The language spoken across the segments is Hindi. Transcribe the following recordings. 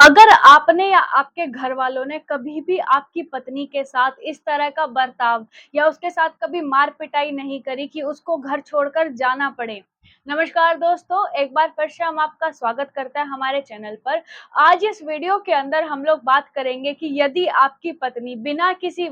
अगर आपने या आपके घर वालों ने कभी भी आपकी पत्नी के साथ इस तरह का बर्ताव या उसके साथ कभी मार पिटाई नहीं करी कि उसको घर छोड़कर जाना पड़े। नमस्कार दोस्तों, एक बार फिर से हम आपका स्वागत करते हैं हमारे चैनल पर। आज इस वीडियो के अंदर हम लोग बात करेंगे कि यदि आपकी पत्नी बिना किसी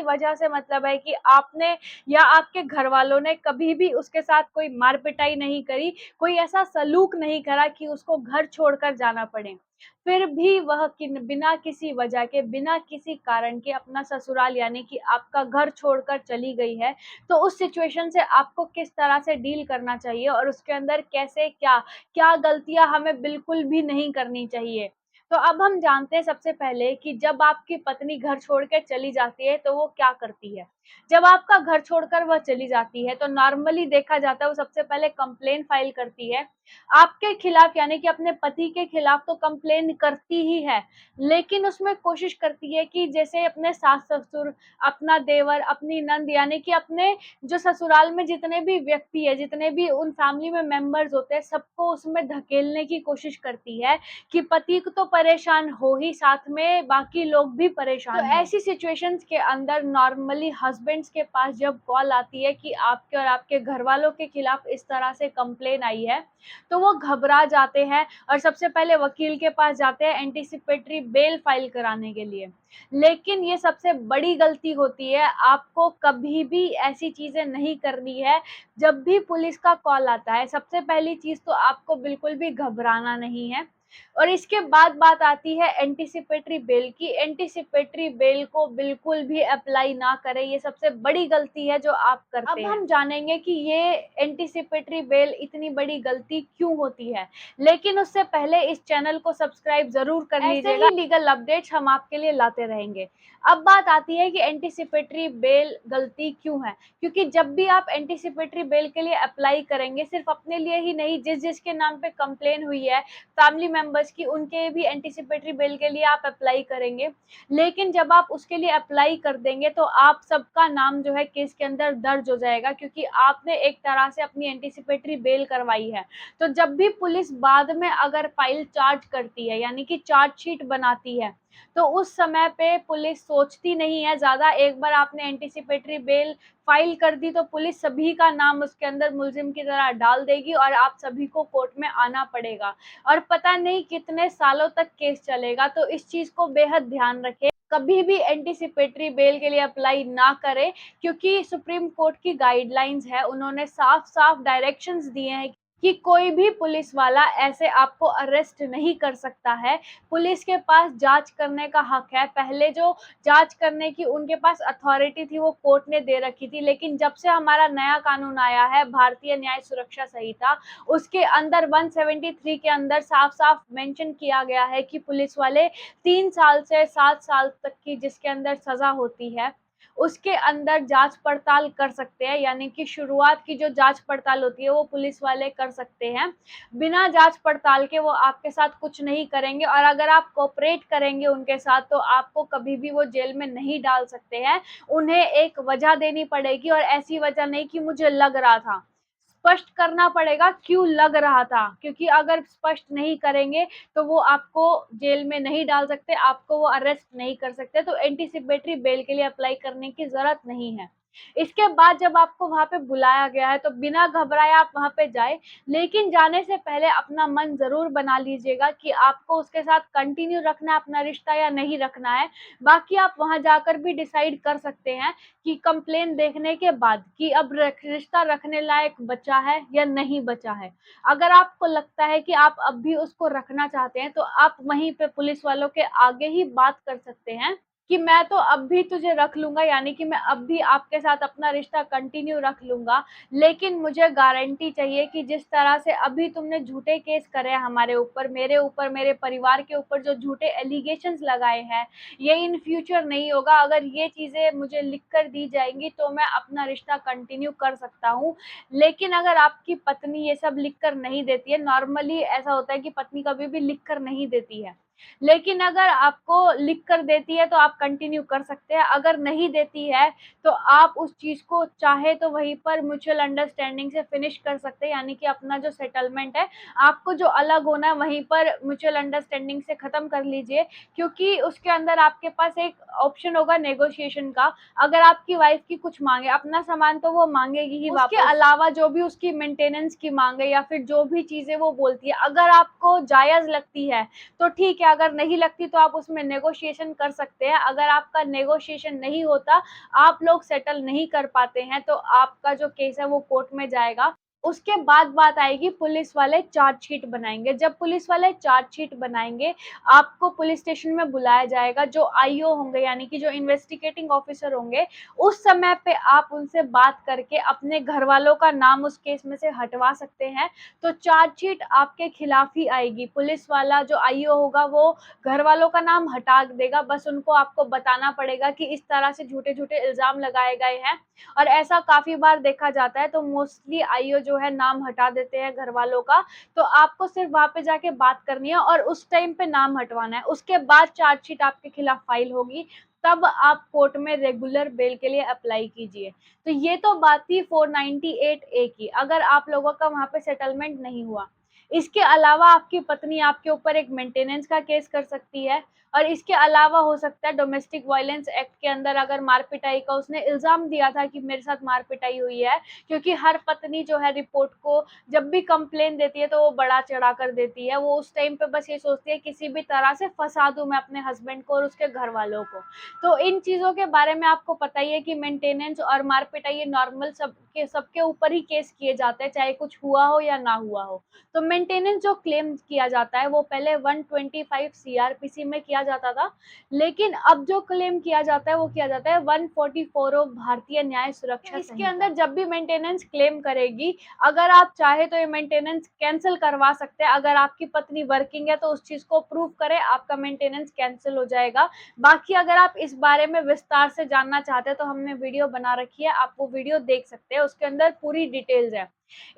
वजह से मतलब है कि आपने या आपके घर वालों ने कभी भी उसके साथ कोई मार पिटाई नहीं करी, कोई ऐसा सलूक नहीं करा कि उसको घर छोड़कर जाना पड़े, फिर भी वह बिना किसी वजह के, बिना किसी कारण के अपना ससुराल यानी कि आपका घर छोड़कर चली गई है, तो उस सिचुएशन से आपको किस तरह से डील करना चाहिए और उसके अंदर कैसे क्या क्या गलतियां हमें बिल्कुल भी नहीं करनी चाहिए। तो अब हम जानते हैं सबसे पहले कि जब आपकी पत्नी घर छोड़ के चली जाती है तो वो क्या करती है। जब आपका घर छोड़कर वह चली जाती है तो नॉर्मली देखा जाता है वो सबसे पहले कंप्लेन फाइल करती है आपके खिलाफ, यानी कि अपने पति के खिलाफ तो कंप्लेन करती ही है, लेकिन उसमें कोशिश करती है कि जैसे अपने सास-ससुर, अपना देवर, अपनी नंद यानी कि अपने जो ससुराल में जितने भी व्यक्ति है, जितने भी उन फैमिली में मेंबर्स होते हैं, सबको उसमें धकेलने की कोशिश करती है कि पति को तो परेशान हो ही, साथ में बाकी लोग भी परेशान हो। तो ऐसी सिचुएशंस के अंदर नॉर्मली हस्बैंड्स के पास जब कॉल आती है कि आपके और आपके घरवालों के खिलाफ इस तरह से कंप्लेन आई है, तो वो घबरा जाते हैं और सबसे पहले वकील के पास जाते हैं एंटीसिपेटरी बेल फाइल कराने के लिए। लेकिन ये सबसे बड़ी गलती होती है, आपको कभी भी ऐसी चीज़ें नहीं करनी है। जब भी पुलिस का कॉल आता है, सबसे पहली चीज़ तो आपको बिल्कुल भी घबराना नहीं है। और इसके बाद बात आती है एंटीसिपेटरी बेल की। एंटीसिपेटरी बेल को बिल्कुल भी अप्लाई ना करें, ये सबसे बड़ी गलती है जो आप करते हैं। अब हम जानेंगे कि ये एंटीसिपेटरी बेल इतनी बड़ी गलती क्यों होती है, लेकिन उससे पहले इस चैनल को सब्सक्राइब ज़रूर कर लीजिएगा। ऐसे ही लीगल अपडेट्स हम आपके लिए लाते रहेंगे। अब बात आती है कि एंटीसिपेटरी बेल गलती क्यों है, क्योंकि जब भी आप एंटीसिपेटरी बेल के लिए अप्लाई करेंगे, सिर्फ अपने लिए ही नहीं, जिसके नाम पे कंप्लेन हुई है फैमिली मेंबर्स की, उनके भी एंटीसिपेटरी बेल के लिए आप अप्लाई करेंगे। लेकिन जब आप उसके लिए अप्लाई कर देंगे तो आप सबका नाम जो है केस के अंदर दर्ज हो जाएगा, क्योंकि आपने एक तरह से अपनी एंटीसिपेटरी बेल करवाई है। तो जब भी पुलिस बाद में अगर फाइल चार्ज करती है यानी कि चार्जशीट बनाती है, तो उस समय पे पुलिस सोचती नहीं है ज़्यादा। एक बार आपने एंटीसिपेटरी बेल फाइल कर दी तो पुलिस सभी का नाम उसके अंदर मुलजिम की तरह डाल देगी और आप सभी को कोर्ट में आना पड़ेगा और पता नहीं कितने सालों तक केस चलेगा। तो इस चीज़ को बेहद ध्यान रखें, कभी भी एंटीसिपेटरी बेल के लिए अप्लाई ना करें, क्योंकि सुप्रीम कोर्ट की गाइडलाइंस है, उन्होंने साफ-साफ डायरेक्शंस दिए हैं कि कोई भी पुलिस वाला ऐसे आपको अरेस्ट नहीं कर सकता है। पुलिस के पास जाँच करने का हक है, पहले जो जाँच करने की उनके पास अथॉरिटी थी वो कोर्ट ने दे रखी थी, लेकिन जब से हमारा नया कानून आया है भारतीय न्याय सुरक्षा संहिता, उसके अंदर 173 के अंदर साफ-साफ मेंशन किया गया है कि पुलिस वाले 3 साल से 7 साल तक की जिसके अंदर सज़ा होती है, उसके अंदर जाँच-पड़ताल कर सकते हैं, यानी कि शुरुआत की जो जाँच-पड़ताल होती है वो पुलिस वाले कर सकते हैं। बिना जाँच-पड़ताल के वो आपके साथ कुछ नहीं करेंगे और अगर आप कोऑपरेट करेंगे उनके साथ तो आपको कभी भी वो जेल में नहीं डाल सकते हैं। उन्हें एक वजह देनी पड़ेगी और ऐसी वजह नहीं कि मुझे लग रहा था। स्पष्ट करना पड़ेगा क्यों लग रहा था, क्योंकि अगर स्पष्ट नहीं करेंगे तो वो आपको जेल में नहीं डाल सकते, आपको वो अरेस्ट नहीं कर सकते। तो एंटीसिपेटरी बेल के लिए अप्लाई करने की ज़रूरत नहीं है। इसके बाद जब आपको वहाँ पे बुलाया गया है तो बिना घबराए आप वहाँ पे जाएँ, लेकिन जाने से पहले अपना मन ज़रूर बना लीजिएगा कि आपको उसके साथ कंटिन्यू रखना है अपना रिश्ता या नहीं रखना है। बाकी आप वहाँ जाकर भी डिसाइड कर सकते हैं कि कंप्लेन देखने के बाद कि अब रिश्ता रखने लायक बचा है या नहीं बचा है। अगर आपको लगता है कि आप अब भी उसको रखना चाहते हैं, तो आप वहीं पे पुलिस वालों के आगे ही बात कर सकते हैं कि मैं तो अब भी तुझे रख लूँगा, यानी कि मैं अब भी आपके साथ अपना रिश्ता कंटिन्यू रख लूँगा। लेकिन मुझे गारंटी चाहिए कि जिस तरह से अभी तुमने झूठे केस करे हैं हमारे ऊपर, मेरे परिवार के ऊपर जो झूठे एलिगेशंस लगाए हैं, ये इन फ्यूचर नहीं होगा। अगर ये चीज़ें मुझे लिख कर दी जाएँगी तो मैं अपना रिश्ता कंटिन्यू कर सकता हूँ। लेकिन अगर आपकी पत्नी ये सब लिख कर नहीं देती है, नॉर्मली ऐसा होता है कि पत्नी कभी भी लिख कर नहीं देती है। लेकिन अगर आपको लिख कर देती है तो आप कंटिन्यू कर सकते हैं, अगर नहीं देती है तो आप उस चीज़ को चाहे तो वहीं पर म्यूचुअल अंडरस्टैंडिंग से फिनिश कर सकते हैं, यानी कि अपना जो सेटलमेंट है, आपको जो अलग होना है वहीं पर म्यूचुअल अंडरस्टैंडिंग से खत्म कर लीजिए, क्योंकि उसके अंदर आपके पास एक ऑप्शन होगा नेगोशिएशन का। अगर आपकी वाइफ की कुछ मांगे, अपना सामान तो वो मांगेगी ही वापस, उसके अलावा जो भी उसकी मेंटेनेंस की मांगे या फिर जो भी चीजें वो बोलती है, अगर आपको जायज लगती है तो ठीक है, अगर नहीं लगती तो आप उसमें नेगोशिएशन कर सकते हैं। अगर आपका नेगोशिएशन नहीं होता, आप लोग सेटल नहीं कर पाते हैं, तो आपका जो केस है वो कोर्ट में जाएगा। उसके बाद बात आएगी, पुलिस वाले चार्जशीट बनाएंगे। जब पुलिस वाले चार्जशीट बनाएंगे, आपको पुलिस स्टेशन में बुलाया जाएगा। जो आईओ होंगे, यानी कि जो इन्वेस्टिगेटिंग ऑफिसर होंगे, उस समय पे आप उनसे बात करके अपने घर वालों का नाम उस केस में से हटवा सकते हैं। तो चार्जशीट आपके खिलाफ ही आएगी। पुलिस वाला जो आईओ होगा वो घर वालों का नाम हटा देगा, बस उनको आपको बताना पड़ेगा कि इस तरह से झूठे झूठे इल्जाम लगाए गए हैं, और ऐसा काफी बार देखा जाता है। तो मोस्टली आईओ जो है नाम हटा देते हैं घर वालों का। तो आपको सिर्फ वहां पे जाके बात करनी है और उस टाइम पे नाम हटवाना है। उसके बाद चार्जशीट आपके खिलाफ फाइल होगी, तब आप कोर्ट में रेगुलर बेल के लिए अप्लाई कीजिए। तो ये तो बात थी 498A की, अगर आप लोगों का वहां पे सेटलमेंट नहीं हुआ। इसके अलावा आपकी पत्नी आपके ऊपर एक मेंटेनेंस का केस कर सकती है, और इसके अलावा हो सकता है डोमेस्टिक वायलेंस एक्ट के अंदर, अगर मार पिटाई का उसने इल्जाम दिया था कि मेरे साथ मार पिटाई हुई है, क्योंकि हर पत्नी जो है रिपोर्ट को जब भी कंप्लेन देती है तो वो बड़ा चढ़ा कर देती है। वो उस टाइम पे बस ये सोचती है किसी भी तरह से फंसा दूं मैं अपने हस्बैंड को और उसके घर वालों को। तो इन चीजों के बारे में आपको पता ही है कि मेंटेनेंस और मार पिटाई ये नॉर्मल सबके ऊपर ही केस किए जाते हैं, चाहे कुछ हुआ हो या ना हुआ हो। तो मेंटेनेंस जो क्लेम किया जाता है वो पहले 125 सीआरपीसी में किया जाता था, लेकिन अब जो क्लेम किया जाता है वो किया जाता है 144 ऑफ भारतीय न्याय सुरक्षा संहिता। इसके अंदर जब भी मेंटेनेंस क्लेम करेगी, अगर आप चाहे तो ये मेंटेनेंस कैंसिल करवा सकते हैं। अगर आपकी पत्नी वर्किंग है तो उस चीज को प्रूव करें, आपका मेंटेनेंस कैंसिल हो जाएगा। बाकी अगर आप इस बारे में विस्तार से जानना चाहते हैं तो हमने वीडियो बना रखी है, आप वो वीडियो देख सकते हैं, उसके अंदर पूरी डिटेल्स है।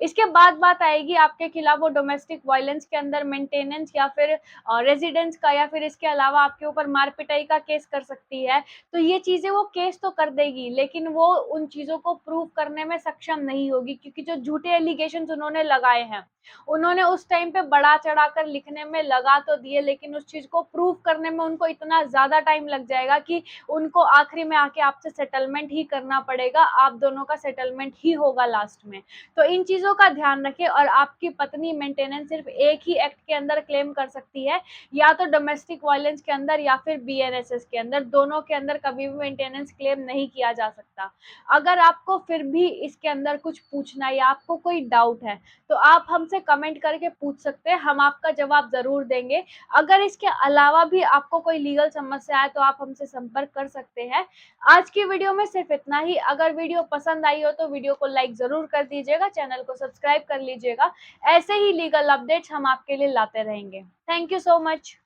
इसके बाद बात आएगी आपके खिलाफ वो डोमेस्टिक वायलेंस के अंदर मेंटेनेंस या फिर रेजिडेंस का, या फिर इसके अलावा आपके ऊपर मार पिटाई का केस कर सकती है। तो ये चीजें वो केस तो कर देगी, लेकिन वो उन चीजों को प्रूव करने में सक्षम नहीं होगी, क्योंकि जो झूठे एलिगेशन उन्होंने लगाए हैं, उन्होंने उस टाइम पे बड़ा चढ़ाकर लिखने में लगा तो दिए, लेकिन उस चीज को प्रूव करने में उनको इतना ज्यादा टाइम लग जाएगा कि उनको आखिरी में आके आपसे सेटलमेंट ही करना पड़ेगा। आप दोनों का सेटलमेंट ही होगा लास्ट में। तो इन चीजों का ध्यान रखें। और आपकी पत्नी मेंटेनेंस सिर्फ एक ही एक्ट के अंदर क्लेम कर सकती है, या तो डोमेस्टिक वायलेंस के अंदर या फिर बीएनएसएस के अंदर, दोनों के अंदर कभी भी मेंटेनेंस क्लेम नहीं किया जा सकता। अगर आपको फिर भी इसके अंदर कुछ पूछना है या आपको कोई डाउट है, तो आप हमसे कमेंट करके पूछ सकते हैं, हम आपका जवाब जरूर देंगे। अगर इसके अलावा भी आपको कोई लीगल समस्या है तो आप हमसे संपर्क कर सकते हैं। आज की वीडियो में सिर्फ इतना ही। अगर वीडियो पसंद आई हो तो वीडियो को लाइक जरूर कर दीजिएगा, चैनल को सब्सक्राइब कर लीजिएगा। ऐसे ही लीगल अपडेट्स हम आपके लिए लाते रहेंगे। Thank you so much.